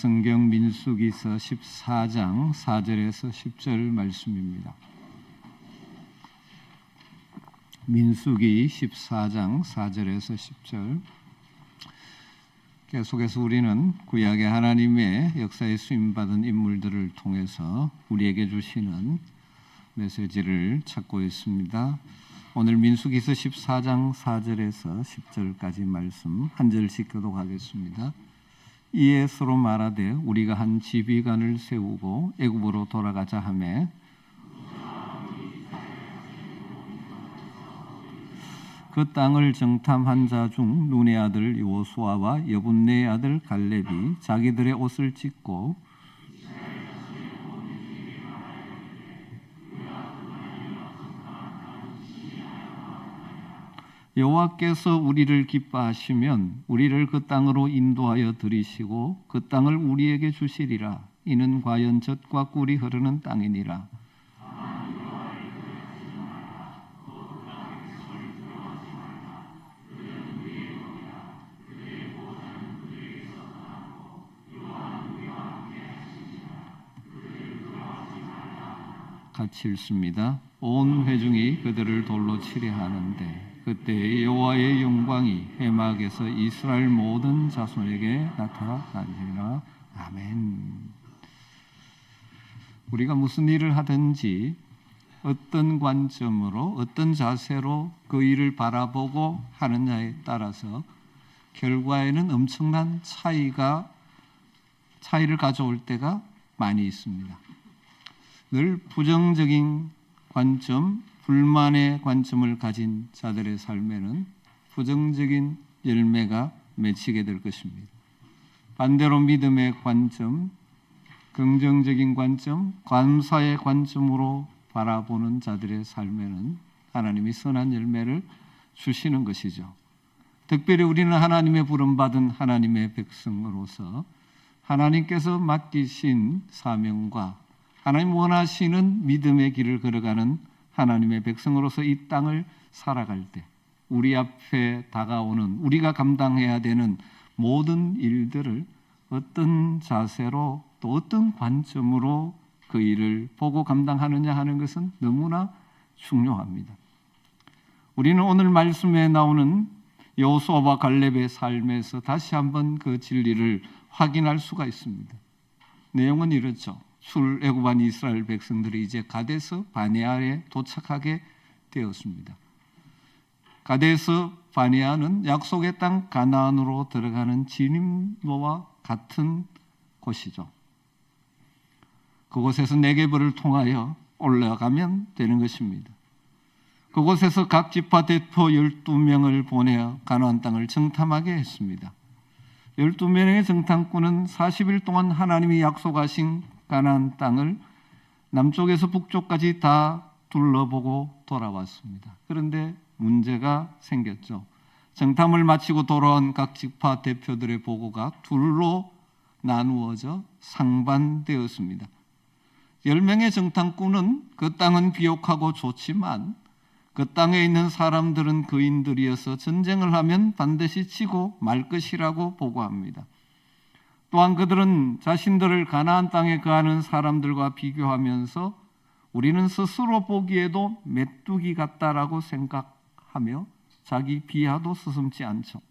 성경 민수기서 14장 4절에서 10절 말씀입니다. 민수기 14장 4절에서 10절. 계속해서 우리는 구약의 하나님의 역사에 쓰임받은 인물들을 통해서 우리에게 주시는 메시지를 찾고 있습니다. 오늘 민수기서 14장 4절에서 10절까지 말씀 한 절씩 교독하겠습니다. 이에 서로 말하되 우리가 한 지휘관을 세우고 애굽으로 돌아가자 하매 그 땅을 정탐한 자 중 눈의 아들 여호수아와 여분네의 아들 갈렙이 자기들의 옷을 찢고 여호와께서 우리를 기뻐하시면 우리를 그 땅으로 인도하여 들이시고 그 땅을 우리에게 주시리라. 이는 과연 젖과 꿀이 흐르는 땅이니라. 같이 읽습니다. 온 회중이 그들을 돌로 치려 하는데 그때 여호와의 영광이 해막에서 이스라엘 모든 자손에게 나타나니라. 아멘. 우리가 무슨 일을 하든지 어떤 관점으로 어떤 자세로 그 일을 바라보고 하느냐에 따라서 결과에는 엄청난 차이를 가져올 때가 많이 있습니다. 늘 부정적인 관점, 불만의 관점을 가진 자들의 삶에는 부정적인 열매가 맺히게 될 것입니다. 반대로 믿음의 관점, 긍정적인 관점, 감사의 관점으로 바라보는 자들의 삶에는 하나님이 선한 열매를 주시는 것이죠. 특별히 우리는 하나님의 부름받은 하나님의 백성으로서 하나님께서 맡기신 사명과 하나님 원하시는 믿음의 길을 걸어가는 하나님의 백성으로서 이 땅을 살아갈 때 우리 앞에 다가오는 우리가 감당해야 되는 모든 일들을 어떤 자세로 또 어떤 관점으로 그 일을 보고 감당하느냐 하는 것은 너무나 중요합니다. 우리는 오늘 말씀에 나오는 여호수아와 갈렙의 삶에서 다시 한번 그 진리를 확인할 수가 있습니다. 내용은 이렇죠. 출애굽한 이스라엘 백성들이 이제 가데스 바네아에 도착하게 되었습니다. 가데스 바네아는 약속의 땅 가나안으로 들어가는 진입로와 같은 곳이죠. 그곳에서 네게브를 통하여 올라가면 되는 것입니다. 그곳에서 각 지파 대표 12명을 보내어 가나안 땅을 정탐하게 했습니다. 12명의 정탐꾼은 40일 동안 하나님이 약속하신 가나안 땅을 남쪽에서 북쪽까지 다 둘러보고 돌아왔습니다. 그런데 문제가 생겼죠. 정탐을 마치고 돌아온 각 지파 대표들의 보고가 둘로 나누어져 상반되었습니다. 10명의 정탐꾼은 그 땅은 비옥하고 좋지만 그 땅에 있는 사람들은 거인들이어서 전쟁을 하면 반드시 치고 말 것이라고 보고합니다. 또한 그들은 자신들을 가나안 땅에 거하는 사람들과 비교하면서 우리는 스스로 보기에도 메뚜기 같다라고 생각하며 자기 비하도 서슴지 않죠.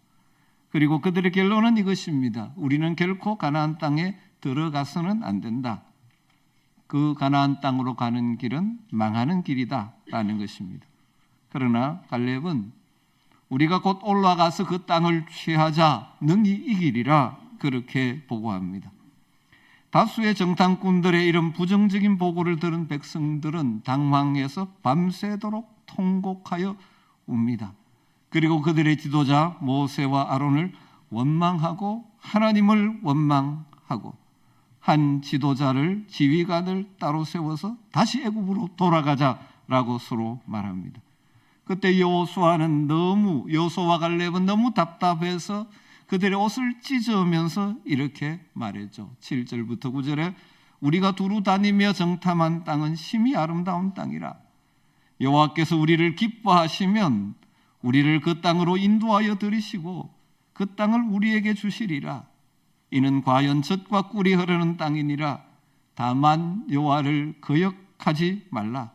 그리고 그들의 결론은 이것입니다. 우리는 결코 가나안 땅에 들어가서는 안 된다. 그 가나안 땅으로 가는 길은 망하는 길이다라는 것입니다. 그러나 갈렙은 우리가 곧 올라가서 그 땅을 취하자 능히 이기리라 그렇게 보고합니다. 다수의 정탐꾼들의 이런 부정적인 보고를 들은 백성들은 당황해서 밤새도록 통곡하여 웁니다. 그리고 그들의 지도자 모세와 아론을 원망하고 하나님을 원망하고 한 지도자를 지휘관을 따로 세워서 다시 애굽으로 돌아가자라고 서로 말합니다. 그때 여호수아와 갈렙은 너무 답답해서 그들의 옷을 찢으면서 이렇게 말했죠. 7절부터 9절에 우리가 두루 다니며 정탐한 땅은 심히 아름다운 땅이라. 여호와께서 우리를 기뻐하시면 우리를 그 땅으로 인도하여 들이시고 그 땅을 우리에게 주시리라. 이는 과연 젖과 꿀이 흐르는 땅이니라. 다만 여호와를 거역하지 말라.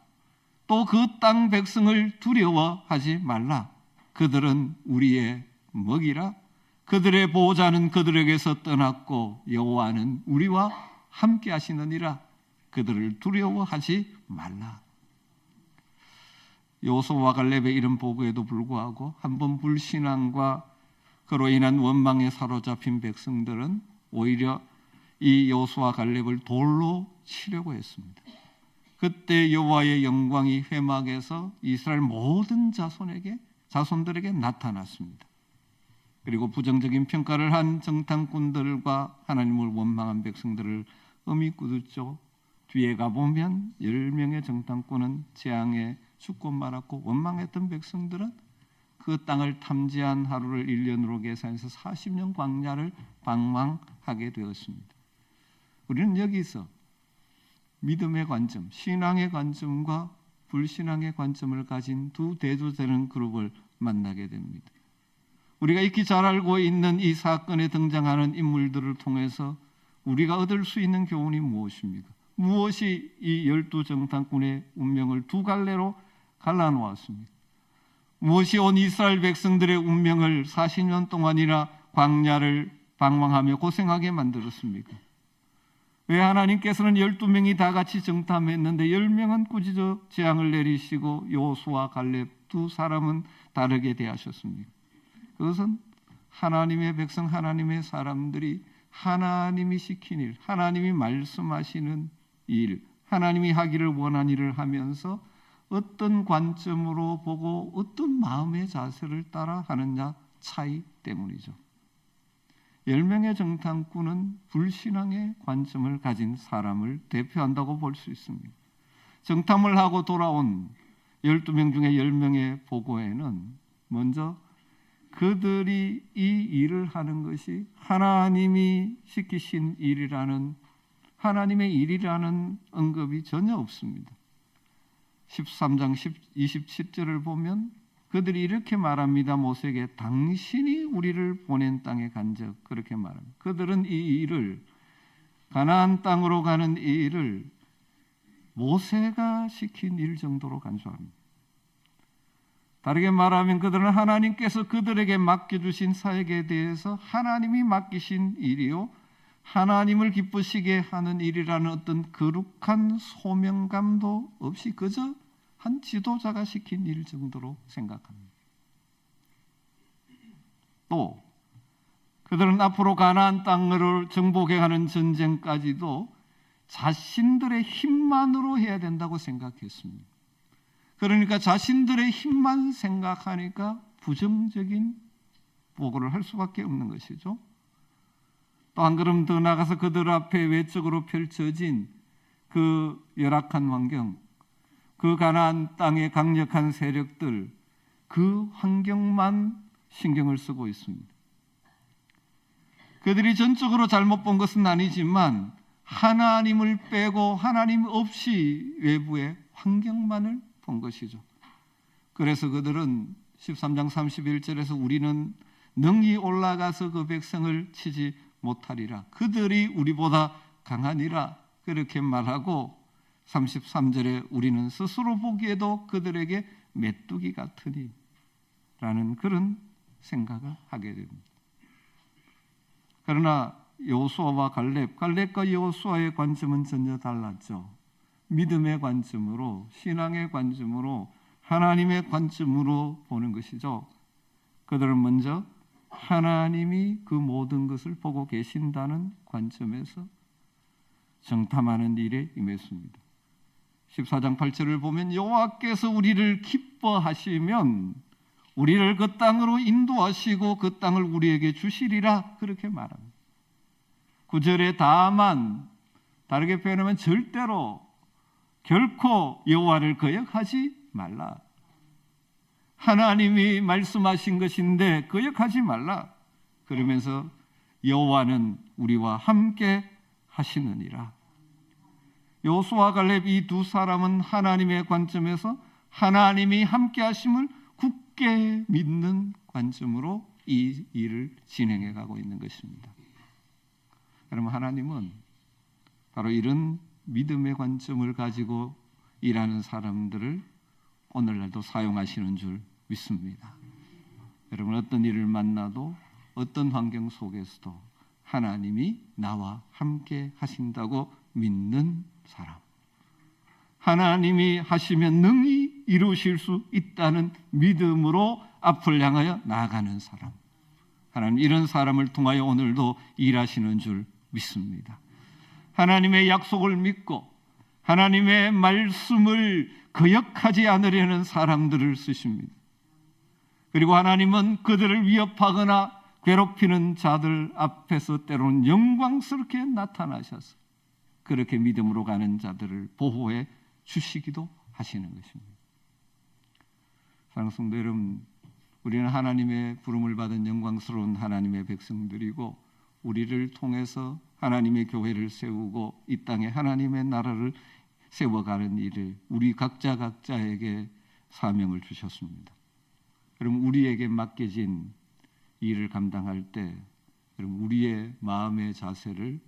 또 그 땅 백성을 두려워하지 말라. 그들은 우리의 먹이라. 그들의 보호자는 그들에게서 떠났고 여호와는 우리와 함께 하시느니라. 그들을 두려워하지 말라. 여호수아와 갈렙의 이런 보고에도 불구하고 한번 불신앙과 그로 인한 원망에 사로잡힌 백성들은 오히려 이 여호수아 갈렙을 돌로 치려고 했습니다. 그때 여호와의 영광이 회막에서 이스라엘 모든 자손들에게 나타났습니다. 그리고 부정적인 평가를 한 정탐꾼들과 하나님을 원망한 백성들을 엄히 꾸짖죠. 뒤에 가보면 10명의 정탐꾼은 재앙에 죽고 말았고 원망했던 백성들은 그 땅을 탐지한 하루를 1년으로 계산해서 40년 광야를 방황하게 되었습니다. 우리는 여기서 믿음의 관점, 신앙의 관점과 불신앙의 관점을 가진 두 대조되는 그룹을 만나게 됩니다. 우리가 익히 잘 알고 있는 이 사건에 등장하는 인물들을 통해서 우리가 얻을 수 있는 교훈이 무엇입니까? 무엇이 이 12정탐꾼의 운명을 두 갈래로 갈라놓았습니까? 무엇이 온 이스라엘 백성들의 운명을 40년 동안이나 광야를 방황하며 고생하게 만들었습니까? 왜 하나님께서는 12명이 다 같이 정탐했는데 10명은 꾸짖어 재앙을 내리시고 여호수아 갈렙 두 사람은 다르게 대하셨습니까? 그것은 하나님의 백성, 하나님의 사람들이 하나님이 시킨 일, 하나님이 말씀하시는 일, 하나님이 하기를 원한 일을 하면서 어떤 관점으로 보고 어떤 마음의 자세를 따라 하느냐 차이 때문이죠. 10명의 정탐꾼은 불신앙의 관점을 가진 사람을 대표한다고 볼 수 있습니다. 정탐을 하고 돌아온 12명 중에 10명의 보고에는 먼저 그들이 이 일을 하는 것이 하나님이 시키신 일이라는, 하나님의 일이라는 언급이 전혀 없습니다. 13장 27절을 보면 그들이 이렇게 말합니다. 모세에게 당신이 우리를 보낸 땅에 간 적, 그렇게 말합니다. 그들은 이 일을, 가나안 땅으로 가는 이 일을 모세가 시킨 일 정도로 간주합니다. 다르게 말하면 그들은 하나님께서 그들에게 맡겨주신 사역에 대해서 하나님이 맡기신 일이요, 하나님을 기쁘시게 하는 일이라는 어떤 거룩한 소명감도 없이 그저 한 지도자가 시킨 일 정도로 생각합니다. 또 그들은 앞으로 가나안 땅을 정복해 가는 전쟁까지도 자신들의 힘만으로 해야 된다고 생각했습니다. 그러니까 자신들의 힘만 생각하니까 부정적인 보고를 할 수밖에 없는 것이죠. 또 한 걸음 더 나가서 그들 앞에 외적으로 펼쳐진 그 열악한 환경, 그 가나안 땅의 강력한 세력들, 그 환경만 신경을 쓰고 있습니다. 그들이 전적으로 잘못 본 것은 아니지만 하나님을 빼고 하나님 없이 외부의 환경만을 본 것이죠. 그래서 그들은 13장 31절에서 우리는 능히 올라가서 그 백성을 치지 못하리라. 그들이 우리보다 강하니라. 그렇게 말하고 33절에 우리는 스스로 보기에도 그들에게 메뚜기 같으니 라는 그런 생각을 하게 됩니다. 그러나 여호수아와 갈렙과 여호수아의 관점은 전혀 달랐죠. 믿음의 관점으로, 신앙의 관점으로, 하나님의 관점으로 보는 것이죠. 그들은 먼저 하나님이 그 모든 것을 보고 계신다는 관점에서 정탐하는 일에 임했습니다. 14장 8절을 보면 여호와께서 우리를 기뻐하시면 우리를 그 땅으로 인도하시고 그 땅을 우리에게 주시리라, 그렇게 말합니다. 9절에 다만, 다르게 표현하면 절대로 결코 여호와를 거역하지 말라. 하나님이 말씀하신 것인데 거역하지 말라. 그러면서 여호와는 우리와 함께 하시느니라. 여호수아 갈렙 이 두 사람은 하나님의 관점에서 하나님이 함께 하심을 굳게 믿는 관점으로 이 일을 진행해 가고 있는 것입니다. 여러분, 하나님은 바로 이런 믿음의 관점을 가지고 일하는 사람들을 오늘날도 사용하시는 줄 믿습니다. 여러분, 어떤 일을 만나도 어떤 환경 속에서도 하나님이 나와 함께 하신다고 믿는 사람, 하나님이 하시면 능히 이루실 수 있다는 믿음으로 앞을 향하여 나아가는 사람, 하나님 이런 사람을 통하여 오늘도 일하시는 줄 믿습니다. 하나님의 약속을 믿고 하나님의 말씀을 거역하지 않으려는 사람들을 쓰십니다. 그리고 하나님은 그들을 위협하거나 괴롭히는 자들 앞에서 때로는 영광스럽게 나타나셔서 그렇게 믿음으로 가는 자들을 보호해 주시기도 하시는 것입니다. 사랑하는 성도 여러분, 우리는 하나님의 부름을 받은 영광스러운 하나님의 백성들이고, 우리를 통해서 하나님의 교회를 세우고 이 땅에 하나님의 나라를 세워가는 일을 우리 각자에게 사명을 주셨습니다. 여러분, 우리에게 맡겨진 일을 감당할 때 여러분, 우리의 마음의 자세를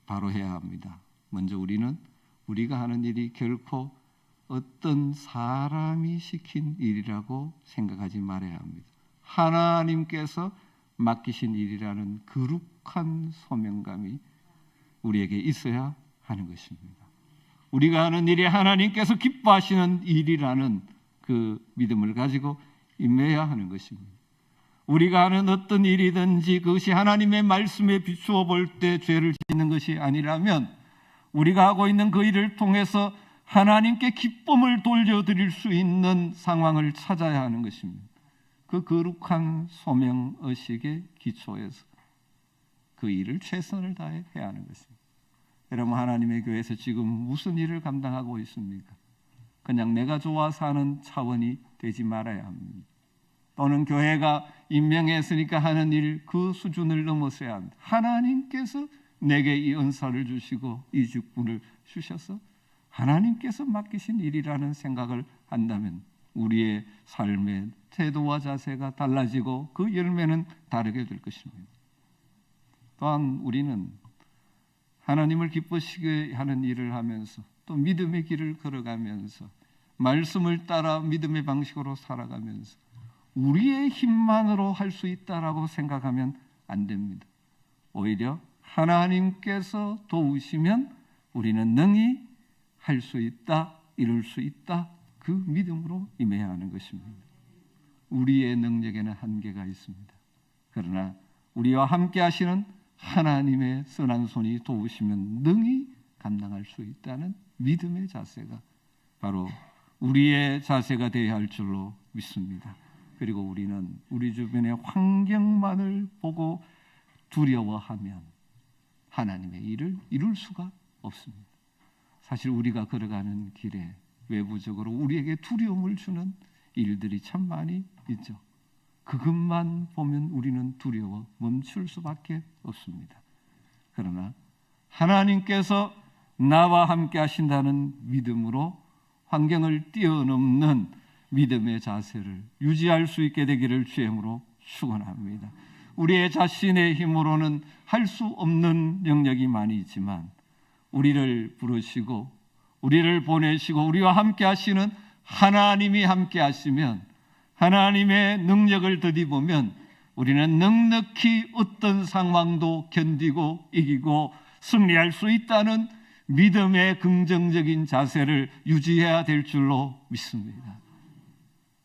바로 해야 합니다. 먼저 우리가 하는 일이 결코 어떤 사람이 시킨 일이라고 생각하지 말아야 합니다. 하나님께서 맡기신 일이라는 거룩한 소명감이 우리에게 있어야 하는 것입니다. 우리가 하는 일이 하나님께서 기뻐하시는 일이라는 그 믿음을 가지고 임해야 하는 것입니다. 우리가 하는 어떤 일이든지 그것이 하나님의 말씀에 비추어 볼 때 죄를 짓는 것이 아니라면 우리가 하고 있는 그 일을 통해서 하나님께 기쁨을 돌려드릴 수 있는 상황을 찾아야 하는 것입니다. 그 거룩한 소명의식의 기초에서 그 일을 최선을 다해 해야 하는 것입니다. 여러분, 하나님의 교회에서 지금 무슨 일을 감당하고 있습니까? 그냥 내가 좋아서 하는 차원이 되지 말아야 합니다. 또는 교회가 임명했으니까 하는 일 그 수준을 넘어서야 합니다. 하나님께서 내게 이 은사를 주시고 이 직분을 주셔서 하나님께서 맡기신 일이라는 생각을 한다면 우리의 삶의 태도와 자세가 달라지고 그 열매는 다르게 될 것입니다. 또한 우리는 하나님을 기쁘시게 하는 일을 하면서 또 믿음의 길을 걸어가면서 말씀을 따라 믿음의 방식으로 살아가면서 우리의 힘만으로 할 수 있다라고 생각하면 안 됩니다. 오히려 하나님께서 도우시면 우리는 능히 할 수 있다, 이룰 수 있다, 그 믿음으로 임해야 하는 것입니다. 우리의 능력에는 한계가 있습니다. 그러나 우리와 함께 하시는 하나님의 선한 손이 도우시면 능히 감당할 수 있다는 믿음의 자세가 바로 우리의 자세가 되어야 할 줄로 믿습니다. 그리고 우리는 우리 주변의 환경만을 보고 두려워하면 하나님의 일을 이룰 수가 없습니다. 사실 우리가 걸어가는 길에 외부적으로 우리에게 두려움을 주는 일들이 참 많이 있죠. 그것만 보면 우리는 두려워 멈출 수밖에 없습니다. 그러나 하나님께서 나와 함께 하신다는 믿음으로 환경을 뛰어넘는 믿음의 자세를 유지할 수 있게 되기를 주의 이름으로 축원합니다. 우리의 자신의 힘으로는 할 수 없는 영역이 많이 있지만 우리를 부르시고 우리를 보내시고 우리와 함께 하시는 하나님이 함께 하시면 하나님의 능력을 더디보면 우리는 넉넉히 어떤 상황도 견디고 이기고 승리할 수 있다는 믿음의 긍정적인 자세를 유지해야 될 줄로 믿습니다.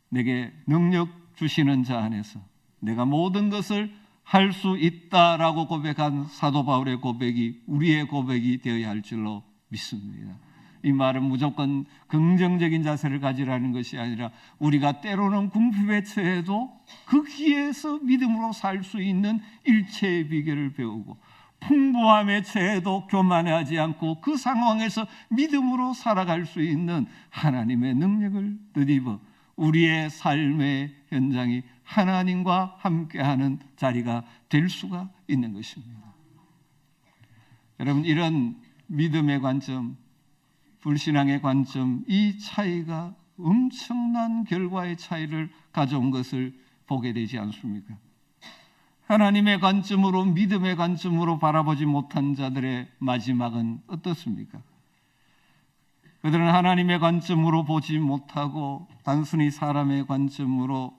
내게 능력 주시는 자 안에서 내가 모든 것을 할 수 있다라고 고백한 사도 바울의 고백이 우리의 고백이 되어야 할 줄로 믿습니다. 이 말은 무조건 긍정적인 자세를 가지라는 것이 아니라 우리가 때로는 궁핍에 처해도 거기에서 믿음으로 살 수 있는 일체의 비결을 배우고 풍부함에 처해도 교만하지 않고 그 상황에서 믿음으로 살아갈 수 있는 하나님의 능력을 덧입어 우리의 삶의 현장이 하나님과 함께하는 자리가 될 수가 있는 것입니다. 여러분, 이런 믿음의 관점, 불신앙의 관점, 이 차이가 엄청난 결과의 차이를 가져온 것을 보게 되지 않습니까? 하나님의 관점으로, 믿음의 관점으로 바라보지 못한 자들의 마지막은 어떻습니까? 그들은 하나님의 관점으로 보지 못하고 단순히 사람의 관점으로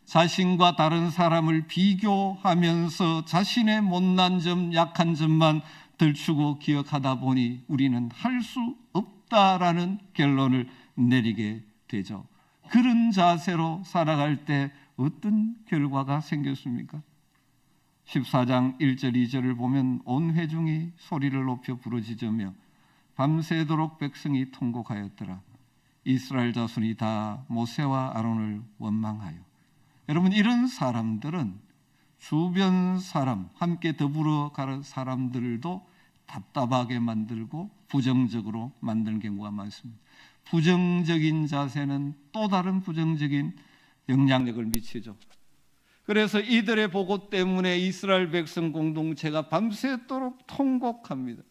자신과 다른 사람을 비교하면서 자신의 못난 점, 약한 점만 들추고 기억하다 보니 우리는 할 수 없다라는 결론을 내리게 되죠. 그런 자세로 살아갈 때 어떤 결과가 생겼습니까? 14장 1절 2절을 보면 온 회중이 소리를 높여 부르짖으며 밤새도록 백성이 통곡하였더라. 이스라엘 자손이 다 모세와 아론을 원망하여. 여러분, 이런 사람들은 주변 사람, 함께 더불어 가는 사람들도 답답하게 만들고 부정적으로 만드는 경우가 많습니다. 부정적인 자세는 또 다른 부정적인 영향력을 미치죠. 그래서 이들의 보고 때문에 이스라엘 백성 공동체가 밤새도록 통곡합니다.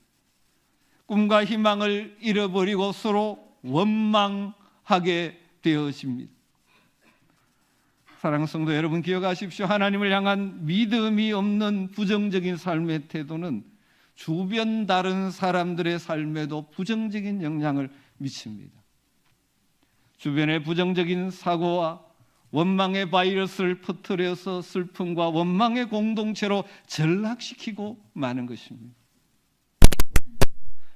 꿈과 희망을 잃어버리고 서로 원망하게 되어집니다. 사랑하는 성도 여러분, 기억하십시오. 하나님을 향한 믿음이 없는 부정적인 삶의 태도는 주변 다른 사람들의 삶에도 부정적인 영향을 미칩니다. 주변의 부정적인 사고와 원망의 바이러스를 퍼뜨려서 슬픔과 원망의 공동체로 전락시키고 마는 것입니다.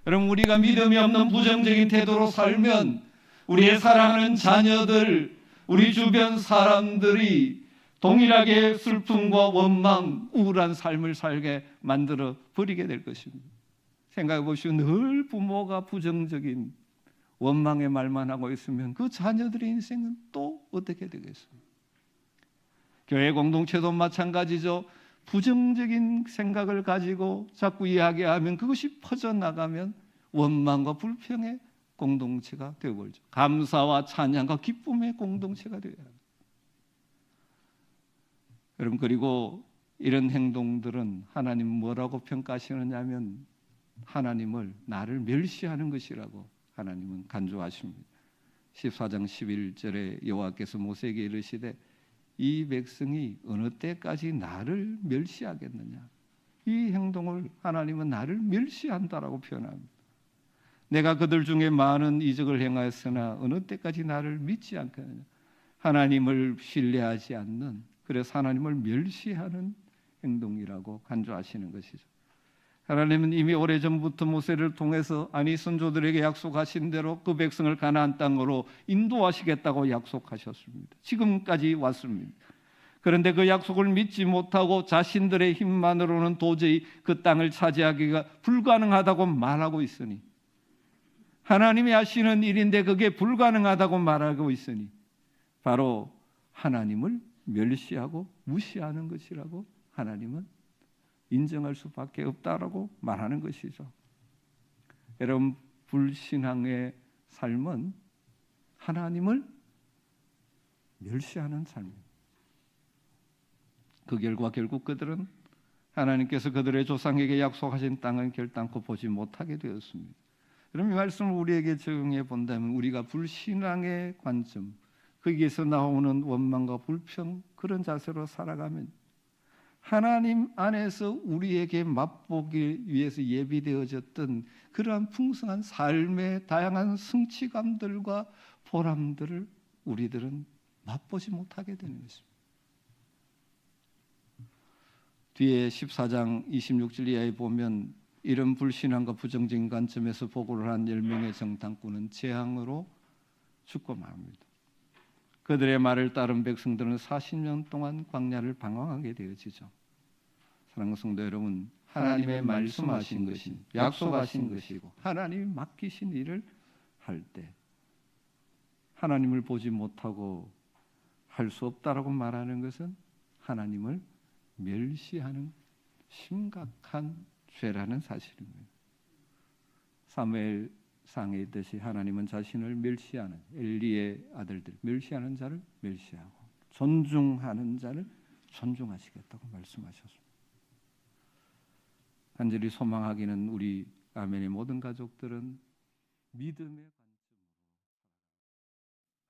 여러분, 우리가 믿음이 없는 부정적인 태도로 살면 우리의 사랑하는 자녀들, 우리 주변 사람들이 동일하게 슬픔과 원망, 우울한 삶을 살게 만들어 버리게 될 것입니다. 생각해 보시오. 늘 부모가 부정적인 원망의 말만 하고 있으면 그 자녀들의 인생은 또 어떻게 되겠습니까? 교회 공동체도 마찬가지죠. 부정적인 생각을 가지고 자꾸 이야기하면 그것이 퍼져나가면 원망과 불평의 공동체가 되어버리죠. 감사와 찬양과 기쁨의 공동체가 되어야 합니다. 여러분, 그리고 이런 행동들은 하나님 뭐라고 평가하시느냐면 하나님을, 나를 멸시하는 것이라고 하나님은 간주하십니다. 14장 11절에 여호와께서 모세에게 이르시되 이 백성이 어느 때까지 나를 멸시하겠느냐. 이 행동을 하나님은 나를 멸시한다라고 표현합니다. 내가 그들 중에 많은 이적을 행하였으나 어느 때까지 나를 믿지 않겠느냐. 하나님을 신뢰하지 않는, 그래서 하나님을 멸시하는 행동이라고 간주하시는 것이죠. 하나님은 이미 오래전부터 모세를 통해서 아니 선조들에게 약속하신 대로 그 백성을 가나안 땅으로 인도하시겠다고 약속하셨습니다. 지금까지 왔습니다. 그런데 그 약속을 믿지 못하고 자신들의 힘만으로는 도저히 그 땅을 차지하기가 불가능하다고 말하고 있으니, 하나님이 하시는 일인데 그게 불가능하다고 말하고 있으니 바로 하나님을 멸시하고 무시하는 것이라고 하나님은 인정할 수밖에 없다라고 말하는 것이죠. 여러분, 불신앙의 삶은 하나님을 멸시하는 삶입니다. 그 결과 결국 그들은 하나님께서 그들의 조상에게 약속하신 땅은 결단코 보지 못하게 되었습니다. 그럼 이 말씀을 우리에게 적용해 본다면 우리가 불신앙의 관점, 거기에서 나오는 원망과 불평, 그런 자세로 살아가면 하나님 안에서 우리에게 맛보기 위해서 예비되어졌던 그러한 풍성한 삶의 다양한 성취감들과 보람들을 우리들은 맛보지 못하게 되는 것입니다. 뒤에 14장 26절 이하에 보면 이런 불신앙과 부정적인 관점에서 보고를 한 10명의 정탐꾼은 재앙으로 죽고 맙니다. 그들의 말을 따른 백성들은 40년 동안 광야를 방황하게 되어지죠. 사랑하는 성도 여러분, 하나님의 말씀하신 것이, 약속하신 것이고 하나님이 맡기신 일을 할 때 하나님을 보지 못하고 할 수 없다라고 말하는 것은 하나님을 멸시하는 심각한 죄라는 사실입니다. 사무엘상에 있듯이 하나님은 자신을 멸시하는, 엘리의 아들들 멸시하는 자를 멸시하고 존중하는 자를 존중하시겠다고 말씀하셨습니다. 간절히 소망하기는 우리 아멘의 모든 가족들은 믿음의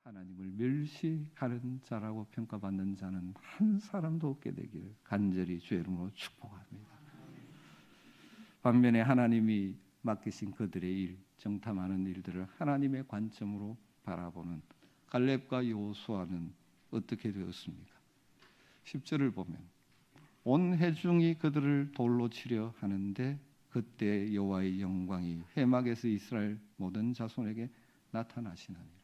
하나님을 멸시하는 자라고 평가받는 자는 한 사람도 없게 되기를 간절히 주의 이름으로 축복합니다. 반면에 하나님이 맡기신 그들의 일, 정탐하는 일들을 하나님의 관점으로 바라보는 갈렙과 여호수아는 어떻게 되었습니까? 10절을 보면 온 회중이 그들을 돌로 치려 하는데 그때 여호와의 영광이 회막에서 이스라엘 모든 자손에게 나타나시나니라.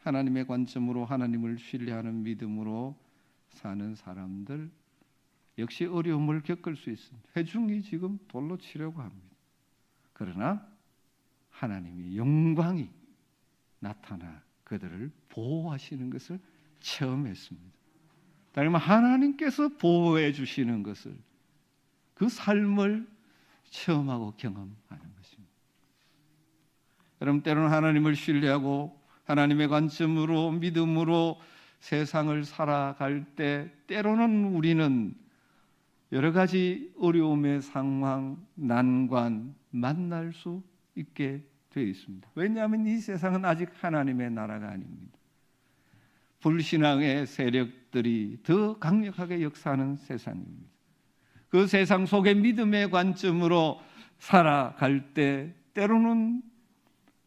하나님의 관점으로 하나님을 신뢰하는 믿음으로 사는 사람들 역시 어려움을 겪을 수 있습니다. 회중이 지금 돌로 치려고 합니다. 그러나 하나님의 영광이 나타나 그들을 보호하시는 것을 체험했습니다. 다른 말 하나님께서 보호해 주시는 것을 그 삶을 체험하고 경험하는 것입니다. 여러분 때로는 하나님을 신뢰하고 하나님의 관점으로 믿음으로 세상을 살아갈 때 때로는 우리는 여러 가지 어려움의 상황, 난관 만날 수 있게 되어 있습니다. 왜냐하면 이 세상은 아직 하나님의 나라가 아닙니다. 불신앙의 세력들이 더 강력하게 역사하는 세상입니다. 그 세상 속에 믿음의 관점으로 살아갈 때 때로는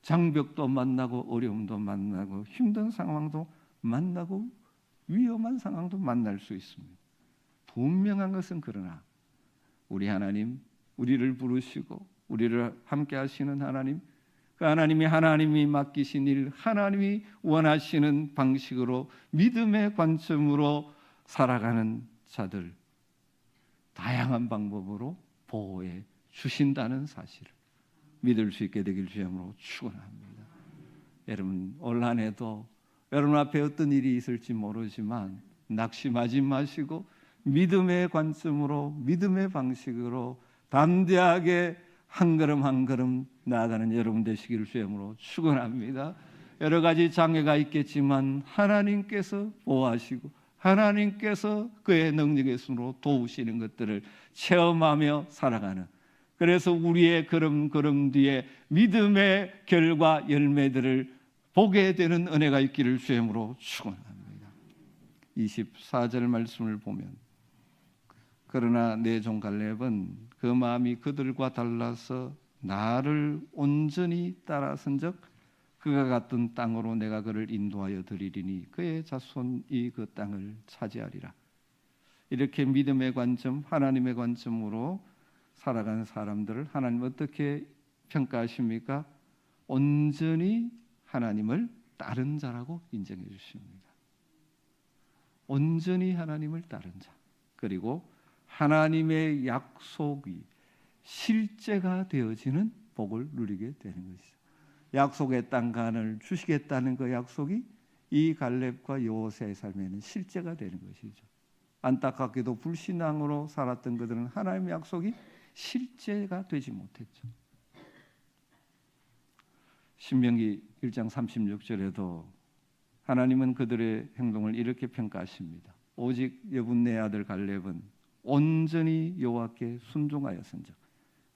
장벽도 만나고 어려움도 만나고 힘든 상황도 만나고 위험한 상황도 만날 수 있습니다. 분명한 것은 그러나 우리 하나님, 우리를 부르시고 우리를 함께 하시는 하나님, 그 하나님이 맡기신 일, 하나님이 원하시는 방식으로 믿음의 관점으로 살아가는 자들 다양한 방법으로 보호해 주신다는 사실을 믿을 수 있게 되길 주님으로 축원합니다. 여러분 올 한 해도 여러분 앞에 어떤 일이 있을지 모르지만 낙심하지 마시고 믿음의 관점으로 믿음의 방식으로 담대하게 한 걸음 한 걸음 나아가는 여러분 되시기를 주님으로 축원합니다. 여러 가지 장애가 있겠지만 하나님께서 보호하시고 하나님께서 그의 능력의 손으로 도우시는 것들을 체험하며 살아가는, 그래서 우리의 걸음 뒤에 믿음의 결과 열매들을 보게 되는 은혜가 있기를 주님으로 축원합니다. 24절 말씀을 보면 그러나 내 종 갈렙은 그 마음이 그들과 달라서 나를 온전히 따라선즉 그가 갔던 땅으로 내가 그를 인도하여 드리리니 그의 자손이 그 땅을 차지하리라. 이렇게 믿음의 관점, 하나님의 관점으로 살아가는 사람들을 하나님 어떻게 평가하십니까? 온전히 하나님을 따른 자라고 인정해 주십니다. 온전히 하나님을 따른 자, 그리고 하나님의 약속이 실제가 되어지는 복을 누리게 되는 것이죠. 약속의 땅 가나안을 주시겠다는 그 약속이 이 갈렙과 여호수아의 삶에는 실제가 되는 것이죠. 안타깝게도 불신앙으로 살았던 그들은 하나님의 약속이 실제가 되지 못했죠. 신명기 1장 36절에도 하나님은 그들의 행동을 이렇게 평가하십니다. 오직 여분네 아들 갈렙은 온전히 여호와께 순종하였은즉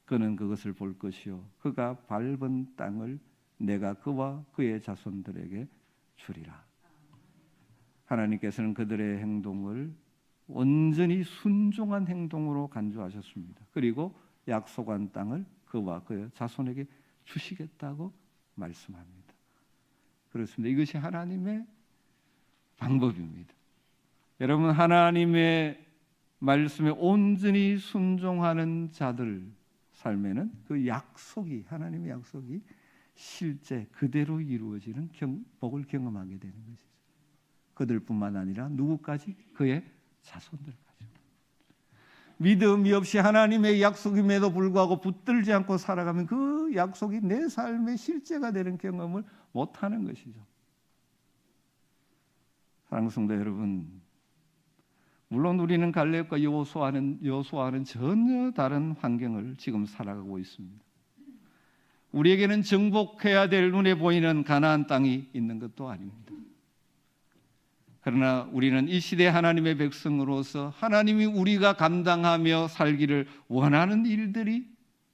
그는 그것을 볼 것이요 그가 밟은 땅을 내가 그와 그의 자손들에게 주리라. 하나님께서는 그들의 행동을 온전히 순종한 행동으로 간주하셨습니다. 그리고 약속한 땅을 그와 그의 자손에게 주시겠다고 말씀합니다. 그렇습니다. 이것이 하나님의 방법입니다. 여러분 하나님의 말씀에 온전히 순종하는 자들 삶에는 그 약속이, 하나님의 약속이 실제 그대로 이루어지는 복을 경험하게 되는 것이죠. 그들뿐만 아니라 누구까지? 그의 자손들까지. 믿음이 없이 하나님의 약속임에도 불구하고 붙들지 않고 살아가면 그 약속이 내 삶의 실제가 되는 경험을 못하는 것이죠. 사랑하는 성도 여러분, 물론 우리는 갈렙과 여호수아는 전혀 다른 환경을 지금 살아가고 있습니다. 우리에게는 정복해야 될 눈에 보이는 가나안 땅이 있는 것도 아닙니다. 그러나 우리는 이 시대 하나님의 백성으로서 하나님이 우리가 감당하며 살기를 원하는 일들이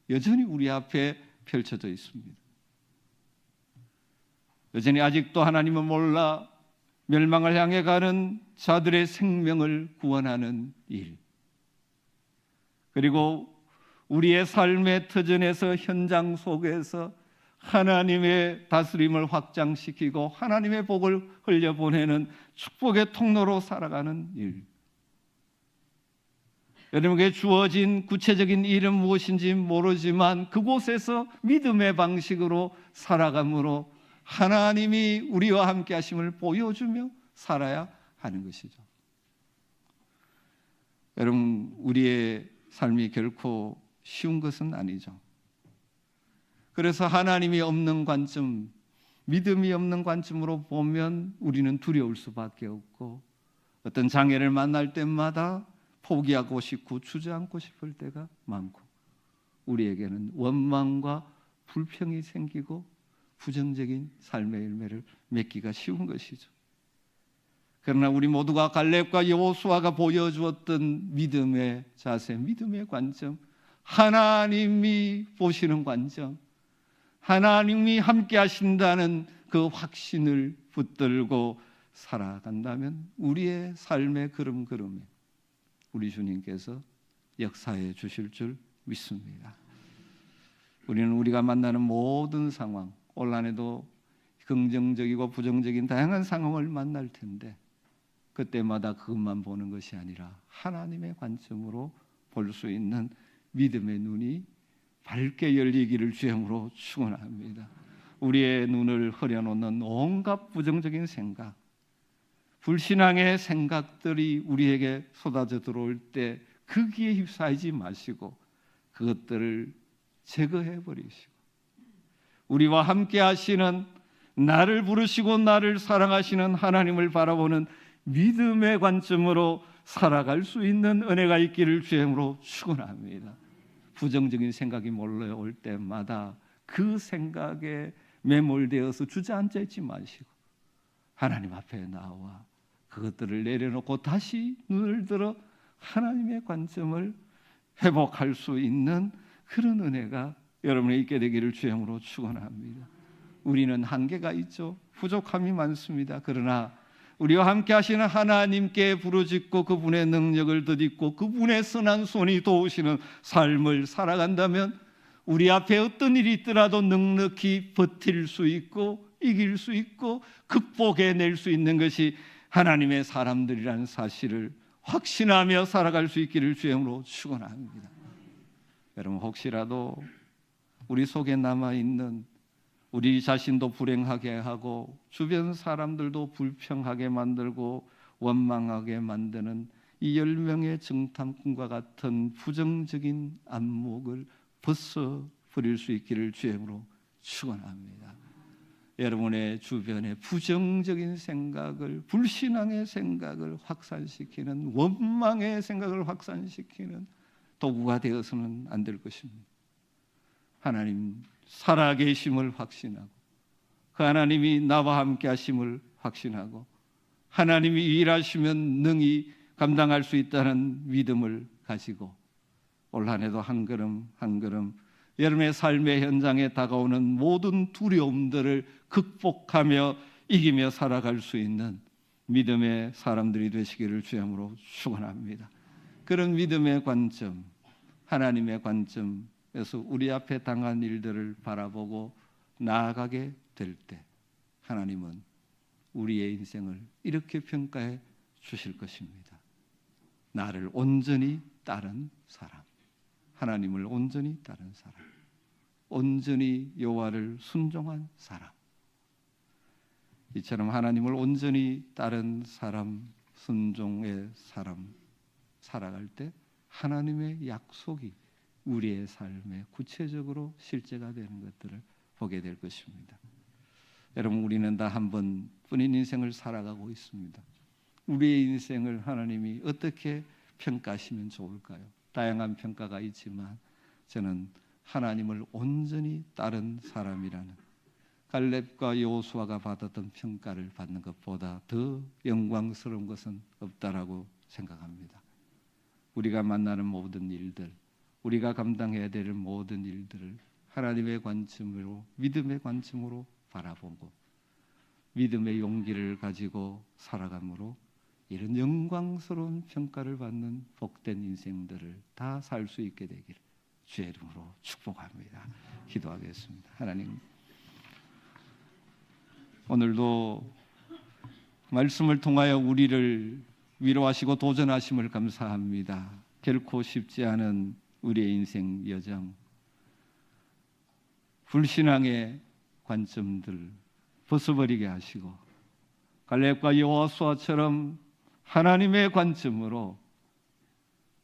여전히 우리 앞에 펼쳐져 있습니다. 여전히 아직도 하나님을 몰라 멸망을 향해 가는 자들의 생명을 구원하는 일, 그리고 우리의 삶의 터전에서 현장 속에서 하나님의 다스림을 확장시키고 하나님의 복을 흘려보내는 축복의 통로로 살아가는 일. 여러분에게 주어진 구체적인 일은 무엇인지 모르지만 그곳에서 믿음의 방식으로 살아감으로 하나님이 우리와 함께 하심을 보여주며 살아야 하는 것이죠. 여러분, 우리의 삶이 결코 쉬운 것은 아니죠. 그래서 하나님이 없는 관점, 믿음이 없는 관점으로 보면 우리는 두려울 수밖에 없고 어떤 장애를 만날 때마다 포기하고 싶고 주저앉고 싶을 때가 많고 우리에게는 원망과 불평이 생기고 부정적인 삶의 열매를 맺기가 쉬운 것이죠. 그러나 우리 모두가 갈렙과 여호수아가 보여주었던 믿음의 자세, 믿음의 관점, 하나님이 보시는 관점, 하나님이 함께 하신다는 그 확신을 붙들고 살아간다면 우리의 삶의 걸음걸음에 우리 주님께서 역사해 주실 줄 믿습니다. 우리는 우리가 만나는 모든 상황, 올 한해도 긍정적이고 부정적인 다양한 상황을 만날 텐데 그때마다 그것만 보는 것이 아니라 하나님의 관점으로 볼 수 있는 믿음의 눈이 밝게 열리기를 주님으로 축원합니다. 우리의 눈을 흐려놓는 온갖 부정적인 생각, 불신앙의 생각들이 우리에게 쏟아져 들어올 때 거기에 휩싸이지 마시고 그것들을 제거해 버리시고 우리와 함께 하시는, 나를 부르시고 나를 사랑하시는 하나님을 바라보는 믿음의 관점으로 살아갈 수 있는 은혜가 있기를 주님으로 축원합니다. 부정적인 생각이 몰려올 때마다 그 생각에 매몰되어서 주저앉아 있지 마시고 하나님 앞에 나와 그것들을 내려놓고 다시 눈을 들어 하나님의 관점을 회복할 수 있는 그런 은혜가 여러분에 있게 되기를 주님으로 축원합니다. 우리는 한계가 있죠. 부족함이 많습니다. 그러나 우리와 함께 하시는 하나님께 부르짖고 그분의 능력을 덧입고 그분의 선한 손이 도우시는 삶을 살아간다면 우리 앞에 어떤 일이 있더라도 넉넉히 버틸 수 있고 이길 수 있고 극복해낼 수 있는 것이 하나님의 사람들이라는 사실을 확신하며 살아갈 수 있기를 주님으로 축원합니다. 여러분, 혹시라도 우리 속에 남아있는 우리 자신도 불행하게 하고 주변 사람들도 불평하게 만들고 원망하게 만드는 이 10명의 정탐꾼과 같은 부정적인 안목을 벗어버릴 수 있기를 주님으로 축원합니다. 여러분의 주변에 부정적인 생각을, 불신앙의 생각을 확산시키는, 원망의 생각을 확산시키는 도구가 되어서는 안 될 것입니다. 하나님 살아계심을 확신하고 그 하나님이 나와 함께 하심을 확신하고 하나님이 일하시면 능히 감당할 수 있다는 믿음을 가지고 올 한해도 한 걸음 한 걸음 여러분의 삶의 현장에 다가오는 모든 두려움들을 극복하며 이기며 살아갈 수 있는 믿음의 사람들이 되시기를 주님으로 축원합니다. 그런 믿음의 관점, 하나님의 관점에서 우리 앞에 당한 일들을 바라보고 나아가게 될 때 하나님은 우리의 인생을 이렇게 평가해 주실 것입니다. 나를 온전히 따른 사람, 하나님을 온전히 따른 사람, 온전히 여호와를 순종한 사람. 이처럼 하나님을 온전히 따른 사람, 순종의 사람 살아갈 때 하나님의 약속이 우리의 삶에 구체적으로 실제가 되는 것들을 보게 될 것입니다. 여러분, 우리는 다 한 번뿐인 인생을 살아가고 있습니다. 우리의 인생을 하나님이 어떻게 평가하시면 좋을까요? 다양한 평가가 있지만 저는 하나님을 온전히 따른 사람이라는 갈렙과 여호수아가 받았던 평가를 받는 것보다 더 영광스러운 것은 없다라고 생각합니다. 우리가 만나는 모든 일들, 우리가 감당해야 될 모든 일들을 하나님의 관점으로, 믿음의 관점으로 바라보고 믿음의 용기를 가지고 살아감으로 이런 영광스러운 평가를 받는 복된 인생들을 다 살 수 있게 되기를 주의 이름으로 축복합니다. 기도하겠습니다. 하나님, 오늘도 말씀을 통하여 우리를 위로하시고 도전하심을 감사합니다. 결코 쉽지 않은 우리의 인생 여정, 불신앙의 관점들 벗어버리게 하시고 갈렙과 여호수아처럼 하나님의 관점으로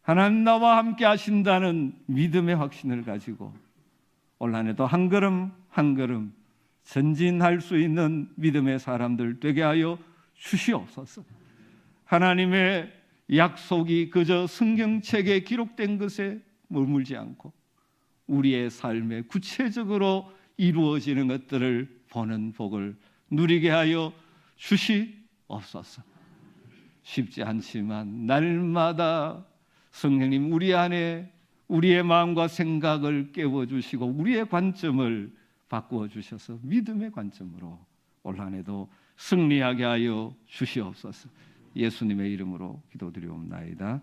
하나님 나와 함께 하신다는 믿음의 확신을 가지고 올 한 해도 한 걸음 한 걸음 전진할 수 있는 믿음의 사람들 되게 하여 주시옵소서. 하나님의 약속이 그저 성경책에 기록된 것에 머물지 않고 우리의 삶에 구체적으로 이루어지는 것들을 보는 복을 누리게 하여 주시옵소서. 쉽지 않지만 날마다 성령님 우리 안에 우리의 마음과 생각을 깨워주시고 우리의 관점을 바꾸어 주셔서 믿음의 관점으로 올 한 해도 승리하게 하여 주시옵소서. 예수님의 이름으로 기도드리옵나이다.